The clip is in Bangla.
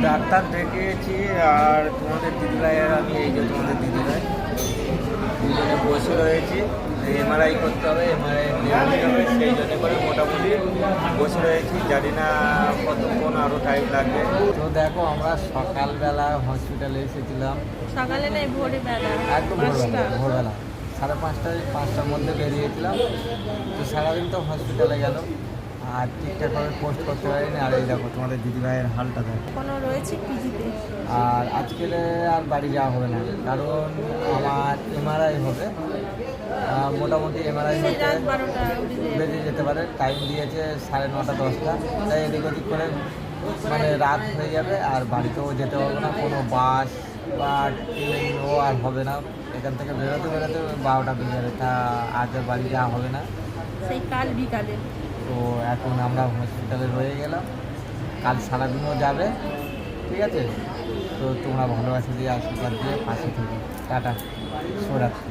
ডাক্তার দেখিয়েছি আর তোমাদের দিদিভাই আর আমি, এই যে তোমাদের দিদিভাই দুজনে বসে রয়েছি। এমআরআই করতে হবে, এমআরআই দেওয়া হবে, সেই জন্য করে মোটামুটি বসে রয়েছি। জানি না কতক্ষণ আরও টাইম লাগবে। তো দেখো আমরা সকালবেলা হসপিটালে এসেছিলাম, সকালে নেই ভোরবেলা, একদম ভোরবেলা 5:30-5টার মধ্যে বেরিয়েছিলাম। তো সারাদিন তো হসপিটালে গেল আর ঠিকঠাকভাবে পোস্ট করতে পারিনি। আর এই দেখো তোমাদের দিদিভাইয়ের হালটা দেখো। এখনো রয়েছে পিজিতে। আর আজকে আর বাড়ি যাওয়া হবে না, কারণ আমার এমআরআই হবে। মোটামুটি এমআরআই হতে রাত 12টা বেরিয়ে যেতে পারে, টাইম দিয়েছে 9:30-10টা। তাই এদিক ওদিক করে মানে রাত হয়ে যাবে আর বাড়িতেও যেতে পারবো না। কোনো বাস বা ট্রেনও আর হবে না, এখান থেকে বেরোতে 12টা বেজে যাবে। তা আজ আর বাড়ি যাওয়া হবে না। সেই কাল বিকালে। তো এখন আমরা হসপিটালে রয়ে গেলাম, কাল সারাদিনও যাবে, ঠিক আছে? তো তোমরা ভালোবাসা দিয়ে আশীর্বাদ দিয়ে পাশে থেকে টাটা, শুভরাত্রি।